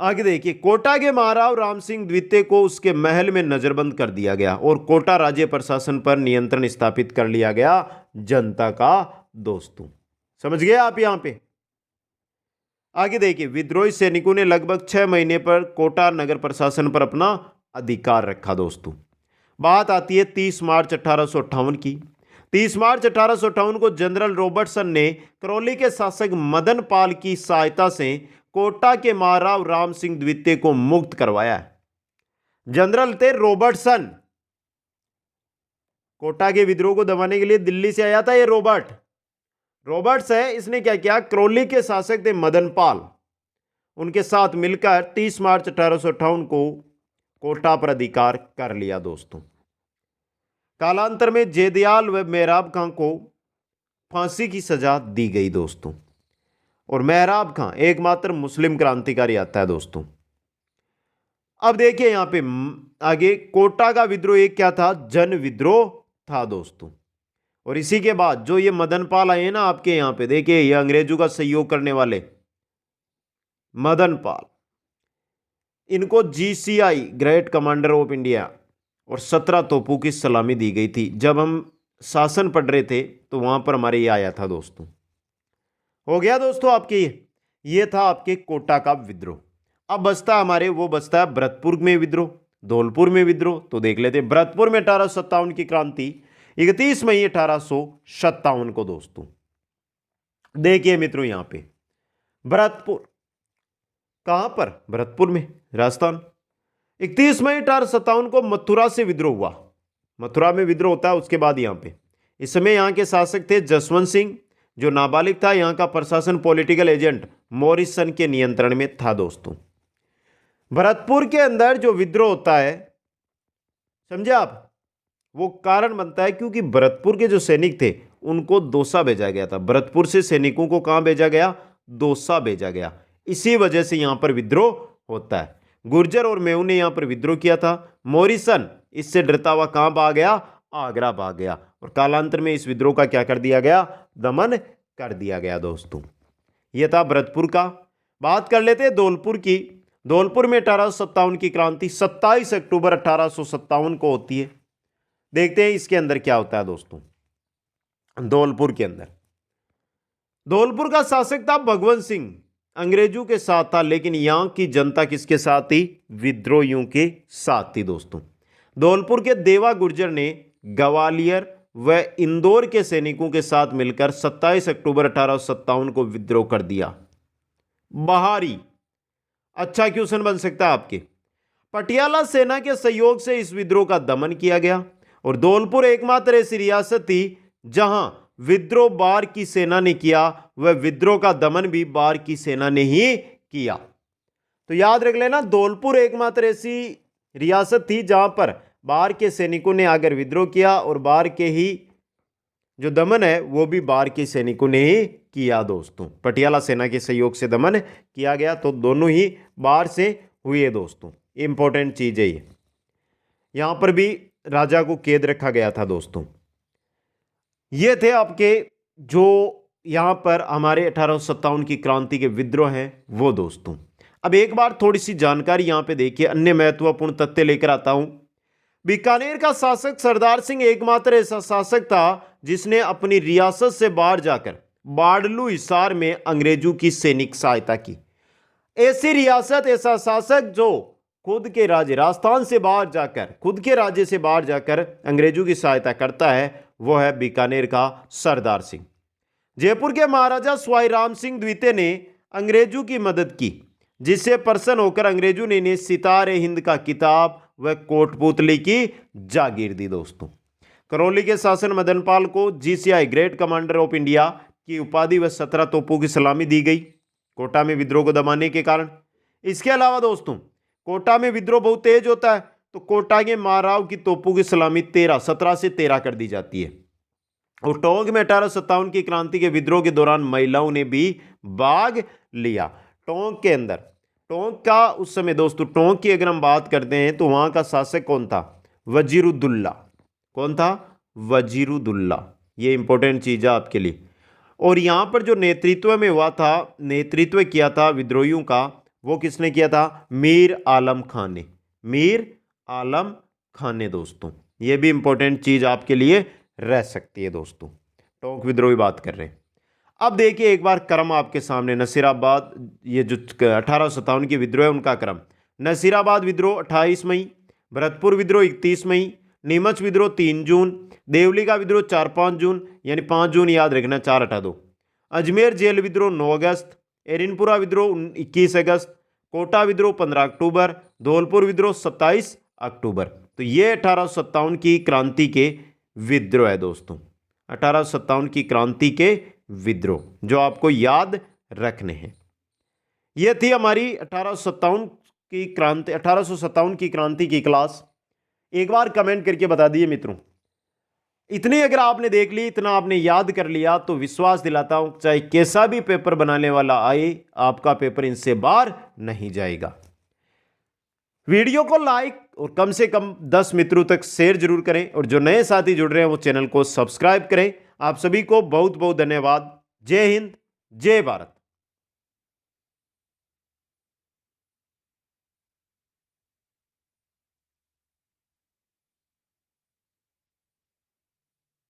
आगे देखिए कोटा के महाराव राम सिंह द्वितीय को उसके महल में नजरबंद कर दिया गया और कोटा राज्य प्रशासन पर नियंत्रण स्थापित कर लिया गया जनता का दोस्तों। समझ गए आप? यहां पे आगे देखिए विद्रोही सैनिकों ने लगभग 6 महीने पर कोटा नगर प्रशासन पर अपना अधिकार रखा दोस्तों। बात आती है 30 मार्च 1858 की। 30 मार्च 1858 को जनरल रॉबर्टसन ने करौली के शासक मदन पाल की सहायता से कोटा के महाराव राम सिंह द्वितीय को मुक्त करवाया। जनरल थे रॉबर्टसन। कोटा के विद्रोह को दबाने के लिए दिल्ली से आया था ये रॉबर्ट्स है। इसने क्या किया? करौली के शासक थे मदन पाल, उनके साथ मिलकर 30 मार्च 1858 को कोटा पर अधिकार कर लिया दोस्तों। कालांतर में जयदयाल व मेहराब खां को फांसी की सजा दी गई दोस्तों। और मेहराब खां एकमात्र मुस्लिम क्रांतिकारी आता है दोस्तों। अब देखिए यहां पे आगे कोटा का विद्रोह एक क्या था? जन विद्रोह था दोस्तों। और इसी के बाद जो ये मदन पाल आए ना आपके यहां पे, देखिए ये अंग्रेजों का सहयोग करने वाले मदन पाल, इनको GCI great commander of India और 17 तोपों की सलामी दी गई थी। जब हम शासन पढ़ रहे थे तो वहां पर हमारे ये आया था दोस्तों। हो गया दोस्तों आपके ये था आपके कोटा का विद्रोह। अब बचता हमारे वो बचता है भरतपुर में विद्रोह, धौलपुर में विद्रोह। तो देख लेते हैं भरतपुर में 1857 की क्रांति 31 मई 1857 को दोस्तों। देखिए मित्रों यहां पे भरतपुर कहां पर? भरतपुर में, राजस्थान। 31 मई 1857 को मथुरा से विद्रोह हुआ। मथुरा में विद्रोह होता है। उसके बाद यहां पे इस समय यहां के शासक थे जसवंत सिंह, जो नाबालिग था। यहां का प्रशासन पॉलिटिकल एजेंट मॉरिसन के नियंत्रण में था दोस्तों। भरतपुर के अंदर जो विद्रोह होता है, समझे आप, वो कारण बनता है क्योंकि भरतपुर के जो सैनिक थे उनको दौसा भेजा गया था। भरतपुर से सैनिकों को कहां भेजा गया? दौसा भेजा गया। इसी वजह से यहां पर विद्रोह होता है। गुर्जर और मेहू ने यहां पर विद्रोह किया था। मॉरिसन इससे डरता हुआ कहां भाग गया? आगरा भाग गया। और कालांतर में इस विद्रोह का क्या कर दिया गया? दमन कर दिया गया दोस्तों। यह था भरतपुर का। बात कर लेते हैं धौलपुर की। धौलपुर में 1857 की क्रांति 27 अक्टूबर 1857 को होती है। देखते हैं इसके अंदर क्या होता है दोस्तों। धौलपुर के अंदर धौलपुर का शासक था भगवंत सिंह, अंग्रेजों के साथ था। लेकिन यहां की जनता किसके साथ थी? विद्रोहियों के साथ थी दोस्तों। धौलपुर के देवा गुर्जर ने ग्वालियर व इंदौर के सैनिकों के साथ मिलकर 27 अक्टूबर 1857 को विद्रोह कर दिया। बहारी अच्छा क्वेश्चन बन सकता है आपके। पटियाला सेना के सहयोग से इस विद्रोह का दमन किया गया और धौलपुर एकमात्र ऐसी रियासत थी जहां विद्रोह बार की सेना ने किया, वह विद्रोह का दमन भी बार की सेना ने ही किया। तो याद रख लेना, धौलपुर एकमात्र ऐसी रियासत थी जहां पर बार के सैनिकों ने आकर विद्रोह किया और बार के ही जो दमन है वो भी बार के सैनिकों ने ही किया दोस्तों। पटियाला सेना के सहयोग से दमन किया गया, तो दोनों ही बार से हुए दोस्तों। इंपॉर्टेंट चीज है ये। यहां पर भी राजा को कैद रखा गया था दोस्तों। ये थे आपके जो यहाँ पर हमारे 1857 की क्रांति के विद्रोह हैं वो दोस्तों। अब एक बार थोड़ी सी जानकारी यहाँ पे देखिए, अन्य महत्वपूर्ण तथ्य लेकर आता हूं। बीकानेर का शासक सरदार सिंह एकमात्र ऐसा शासक था जिसने अपनी रियासत से बाहर जाकर बाड़लू हिसार में अंग्रेजों की सैनिक सहायता की। ऐसी रियासत, ऐसा शासक जो खुद के राज्य राजस्थान से बाहर जाकर, खुद के राज्य से बाहर जाकर अंग्रेजों की सहायता करता है, वो है बीकानेर का सरदार सिंह। जयपुर के महाराजा स्वाई राम सिंह द्वितीय ने अंग्रेजों की मदद की, जिससे प्रसन्न होकर अंग्रेजों ने इन्हें सितारे हिंद का किताब व कोटपुतली की जागीर दी दोस्तों। करौली के शासन मदनपाल को GCI great commander of India की उपाधि व 17 तोपों की सलामी दी गई कोटा में विद्रोह को दबाने के कारण। इसके अलावा दोस्तों कोटा में विद्रोह बहुत तेज होता है, तो कोटा के महाराव की तोपों की सलामी 17 से 13 कर दी जाती है। और टोंक में 1857 की क्रांति के विद्रोह के दौरान महिलाओं ने भी भाग लिया। टोंक के अंदर, टोंक का उस समय दोस्तों, टोंक की अगर हम बात करते हैं तो वहां का शासक कौन था? वजीरुद्दौला। कौन था? वजीरुद्दौला। ये इंपॉर्टेंट चीज है आपके लिए। और यहां पर जो नेतृत्व में हुआ था, नेतृत्व किया था विद्रोहियों का, वो किसने किया था? मीर आलम खान ने। मीर आलम खान ने दोस्तों। ये भी इंपॉर्टेंट चीज आपके लिए रह सकती है दोस्तों। टोंक विद्रोह की बात कर रहे हैं। अब देखिए एक बार क्रम आपके सामने, नसीराबाद, ये जो 1857 की विद्रोह है उनका क्रम। नसीराबाद विद्रोह 28 मई, भरतपुर विद्रोह 31 मई, नीमच विद्रोह 3 जून, देवली का विद्रोह 4-5 जून, यानी 5 जून याद रखना, 4 हटा दो। अजमेर जेल विद्रोह 9 अगस्त, एरिनपुरा विद्रोह 21 अगस्त, कोटा विद्रोह 15 अक्टूबर, धौलपुर विद्रोह 27 अक्टूबर। तो ये 1857 की क्रांति के विद्रोह है दोस्तों। 1857 की क्रांति के विद्रोह जो आपको याद रखने हैं। यह थी हमारी 1857 की क्रांति की क्लास। एक बार कमेंट करके बता दिए मित्रों, इतनी अगर आपने देख ली, इतना आपने याद कर लिया, तो विश्वास दिलाता हूं चाहे कैसा भी पेपर बनाने वाला आए, आपका पेपर इनसे बाहर नहीं जाएगा। वीडियो को लाइक और कम से कम 10 मित्रों तक शेयर जरूर करें, और जो नए साथी जुड़ रहे हैं वो चैनल को सब्सक्राइब करें। आप सभी को बहुत बहुत धन्यवाद। जय हिंद, जय भारत।